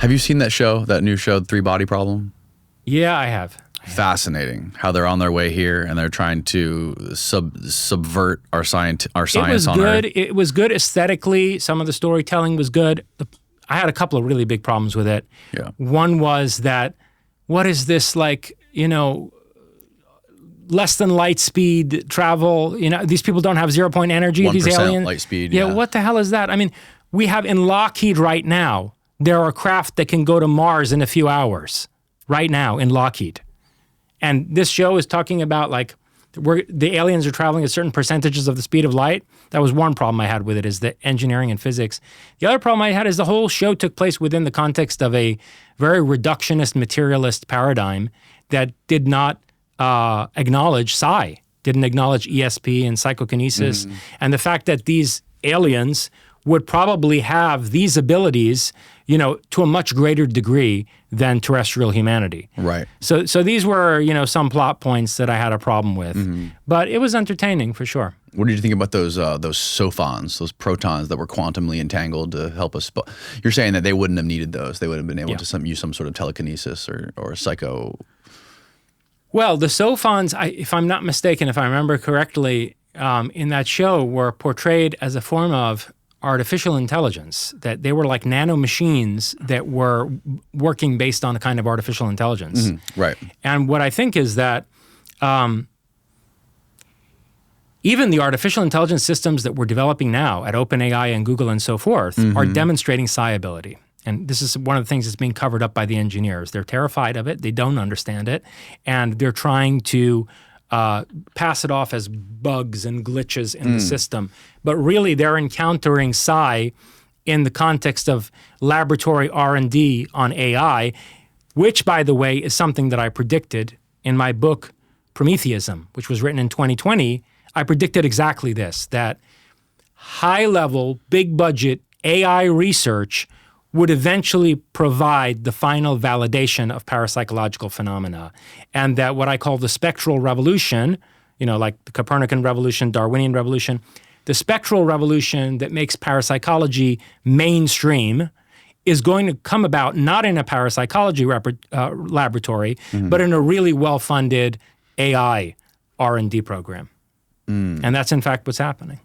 Have you seen that new show, Three Body Problem? Yeah, I have. Fascinating how they're on their way here and they're trying to subvert our science It was on good. Earth. It was good aesthetically. Some of the storytelling was good. I had a couple of really big problems with it. Yeah. One was that, what is this, like, less than light speed travel? These people don't have 0 point energy, these 1% aliens. light speed, Yeah, yeah. what the hell is that? I mean, we have in Lockheed right now, there are craft that can go to Mars in a few hours, right now in Lockheed. And this show is talking about like where the aliens are traveling at certain percentages of the speed of light. That was one problem I had with it, is the engineering and physics. The other problem I had is the whole show took place within the context of a very reductionist, materialist paradigm that did not acknowledge psi, didn't acknowledge ESP and psychokinesis. And the fact that these aliens would probably have these abilities, to a much greater degree than terrestrial humanity. Right. So these were, some plot points that I had a problem with. But it was entertaining for sure. What did you think about those sophons, those protons that were quantumly entangled to help us? You're saying that they wouldn't have needed those. They would have been able to use some sort of telekinesis or psycho. Well, the sophons, if I'm not mistaken, if I remember correctly, in that show were portrayed as a form of artificial intelligence, that they were like nanomachines that were working based on a kind of artificial intelligence. Right. And what I think is that even the artificial intelligence systems that we're developing now at OpenAI and Google and so forth are demonstrating psi ability. And this is one of the things that's being covered up by the engineers. They're terrified of it. They don't understand it. And they're trying to pass it off as bugs and glitches in the system. But really, they're encountering psi in the context of laboratory R&D on AI, which, by the way, is something that I predicted in my book, Prometheism, which was written in 2020. I predicted exactly this, that high-level, big-budget AI research would eventually provide the final validation of parapsychological phenomena. And that what I call the spectral revolution, like the Copernican revolution, Darwinian revolution, the spectral revolution that makes parapsychology mainstream is going to come about not in a parapsychology laboratory, but in a really well-funded AI R&D program. And that's in fact what's happening.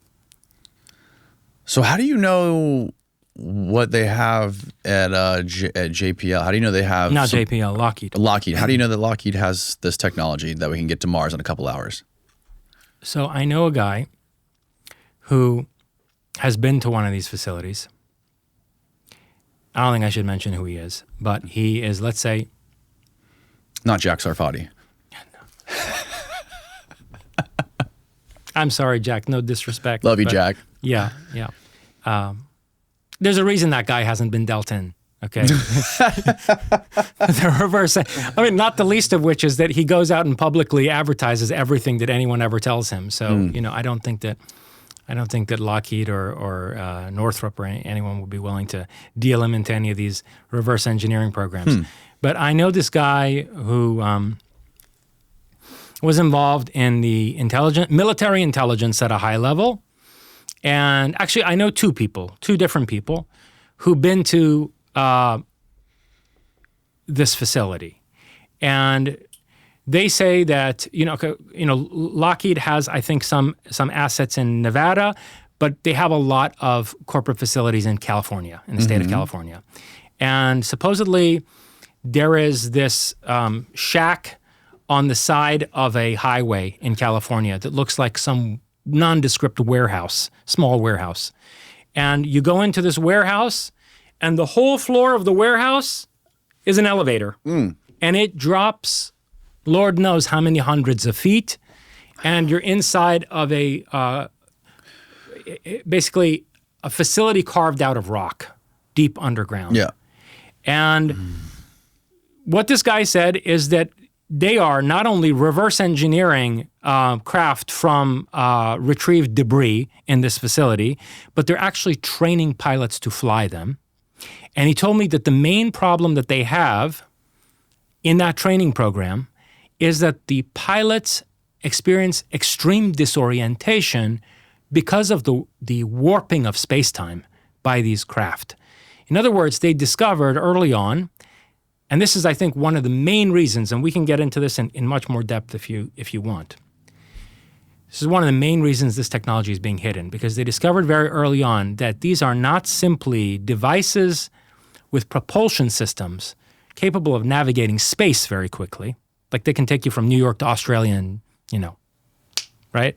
So how do you know what they have at JPL? How do you know they have... Not JPL, Lockheed. Lockheed. How do you know that Lockheed has this technology that we can get to Mars in a couple hours? So I know a guy who has been to one of these facilities. I don't think I should mention who he is, but he is, let's say... Not Jack Sarfati. I'm sorry, Jack. No disrespect. Love you, Jack. Yeah. There's a reason that guy hasn't been dealt in, okay? The reverse. I mean, not the least of which is that he goes out and publicly advertises everything that anyone ever tells him. So, I don't think that Lockheed or Northrop or anyone would be willing to deal him into any of these reverse engineering programs. But I know this guy who was involved in the military intelligence at a high level. And actually, I know two different people who've been to this facility. And they say that, Lockheed has, I think, some assets in Nevada, but they have a lot of corporate facilities in California, in the state of California. And supposedly, there is this shack on the side of a highway in California that looks like some nondescript warehouse, small warehouse. And you go into this warehouse, and the whole floor of the warehouse is an elevator. And it drops Lord knows how many hundreds of feet, and you're inside of basically a facility carved out of rock, deep underground. Yeah. And what this guy said is that they are not only reverse engineering craft from retrieved debris in this facility, but they're actually training pilots to fly them. And he told me that the main problem that they have in that training program is that the pilots experience extreme disorientation because of the warping of space-time by these craft. In other words, they discovered early on, and this is, I think, one of the main reasons, and we can get into this in much more depth if you want. This is one of the main reasons this technology is being hidden, because they discovered very early on that these are not simply devices with propulsion systems capable of navigating space very quickly. Like they can take you from New York to Australia and, right?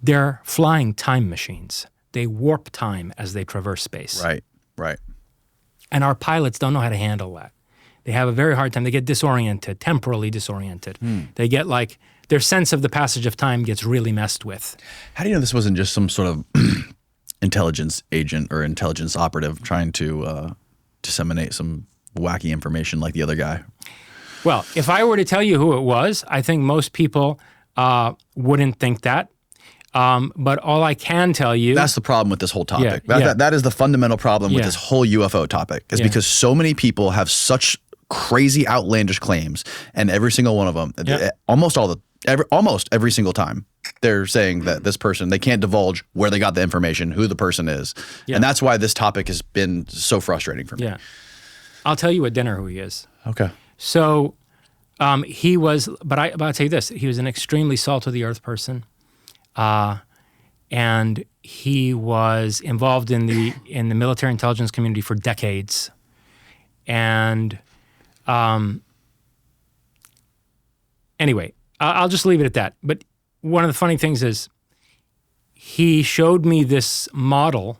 They're flying time machines. They warp time as they traverse space. Right. And our pilots don't know how to handle that. They have a very hard time. They get disoriented, temporally disoriented. They get their sense of the passage of time gets really messed with. How do you know this wasn't just some sort of intelligence agent or intelligence operative trying to disseminate some wacky information like the other guy? Well, if I were to tell you who it was, I think most people wouldn't think that. But all I can tell you... That's the problem with this whole topic. That is the fundamental problem with this whole UFO topic, is because so many people have such crazy, outlandish claims, and every single one of them, almost every single time, they're saying that this person, they can't divulge where they got the information, who the person is. And that's why this topic has been so frustrating for me. Yeah. I'll tell you at dinner who he is. Okay. So he was, but I'll tell you this, he was an extremely salt-of-the-earth person. And he was involved in the military intelligence community for decades. And anyway, I'll just leave it at that. But one of the funny things is he showed me this model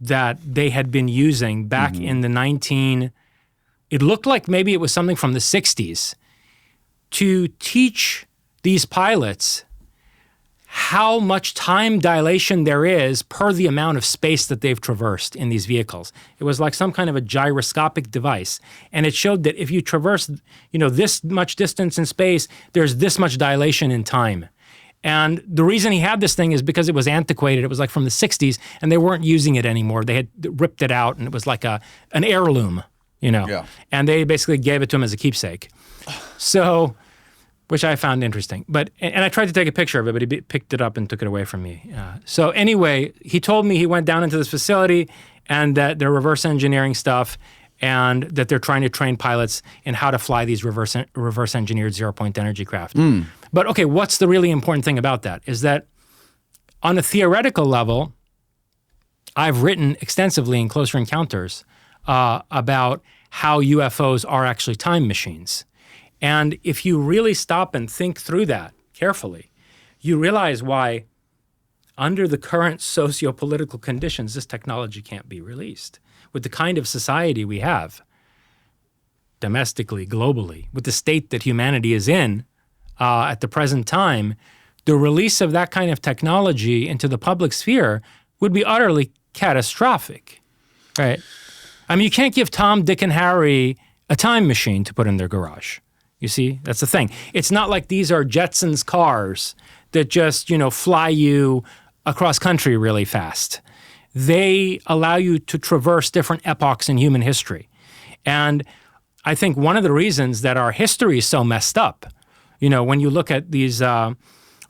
that they had been using back in the it looked like maybe it was something from the 60s, to teach these pilots how much time dilation there is per the amount of space that they've traversed in these vehicles. It was like some kind of a gyroscopic device. And it showed that if you traverse, this much distance in space, there's this much dilation in time. And the reason he had this thing is because it was antiquated. It was like from the 60s, and they weren't using it anymore. They had ripped it out, and it was like an heirloom, And they basically gave it to him as a keepsake. So... which I found interesting. And I tried to take a picture of it, but he picked it up and took it away from me. So anyway, he told me he went down into this facility and that they're reverse engineering stuff and that they're trying to train pilots in how to fly these reverse engineered zero-point energy craft. But okay, what's the really important thing about that is that on a theoretical level, I've written extensively in Closer Encounters about how UFOs are actually time machines. And if you really stop and think through that carefully, you realize why, under the current socio-political conditions, this technology can't be released. With the kind of society we have, domestically, globally, with the state that humanity is in at the present time, the release of that kind of technology into the public sphere would be utterly catastrophic, right? I mean, you can't give Tom, Dick, and Harry a time machine to put in their garage. You see, that's the thing. It's not like these are Jetsons cars that just, fly you across country really fast. They allow you to traverse different epochs in human history. And I think one of the reasons that our history is so messed up, when you look at these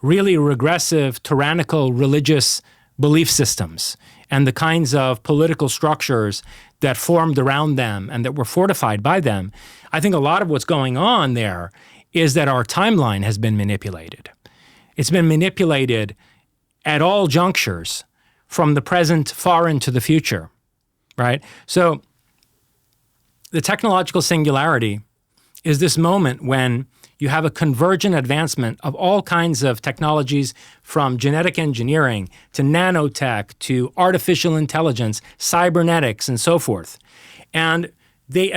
really regressive, tyrannical religious belief systems and the kinds of political structures that formed around them and that were fortified by them, I think a lot of what's going on there is that our timeline has been manipulated. It's been manipulated at all junctures, from the present far into the future, right? So the technological singularity is this moment when you have a convergent advancement of all kinds of technologies, from genetic engineering to nanotech to artificial intelligence, cybernetics, and so forth. And they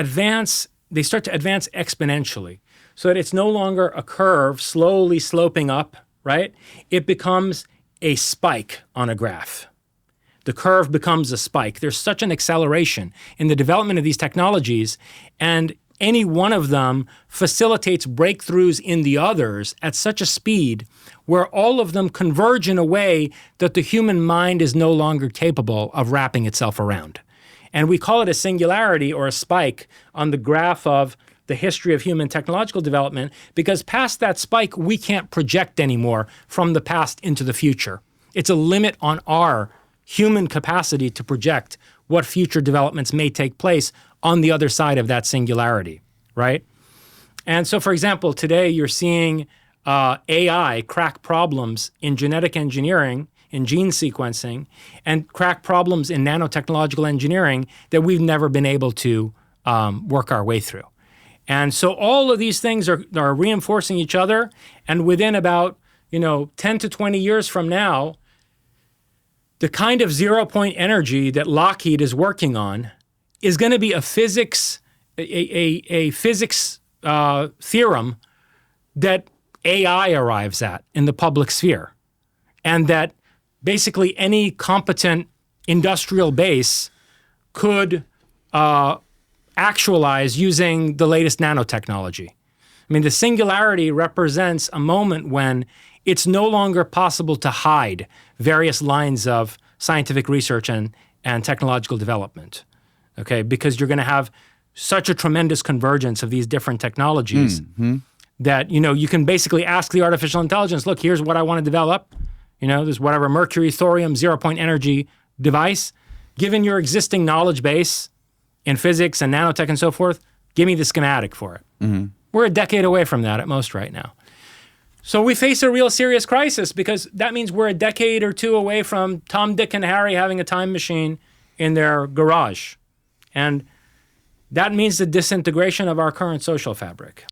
start to advance exponentially, so that it's no longer a curve slowly sloping up, right? It becomes a spike on a graph. The curve becomes a spike. There's such an acceleration in the development of these technologies, and any one of them facilitates breakthroughs in the others at such a speed where all of them converge in a way that the human mind is no longer capable of wrapping itself around. And we call it a singularity or a spike on the graph of the history of human technological development, because past that spike, we can't project anymore from the past into the future. It's a limit on our human capacity to project what future developments may take place on the other side of that singularity, right? And so, for example, today you're seeing AI crack problems in genetic engineering, in gene sequencing, and crack problems in nanotechnological engineering that we've never been able to work our way through. And so all of these things are reinforcing each other, and within about 10 to 20 years from now, the kind of zero-point energy that Lockheed is working on is going to be a physics theorem that AI arrives at in the public sphere, and that basically any competent industrial base could actualize using the latest nanotechnology. I mean, the singularity represents a moment when it's no longer possible to hide various lines of scientific research and technological development, okay? Because you're going to have such a tremendous convergence of these different technologies that, you can basically ask the artificial intelligence, look, here's what I want to develop. There's whatever mercury, thorium, zero-point energy device. Given your existing knowledge base in physics and nanotech and so forth, give me the schematic for it. We're a decade away from that at most right now. So we face a real serious crisis because that means we're a decade or two away from Tom, Dick, and Harry having a time machine in their garage. And that means the disintegration of our current social fabric.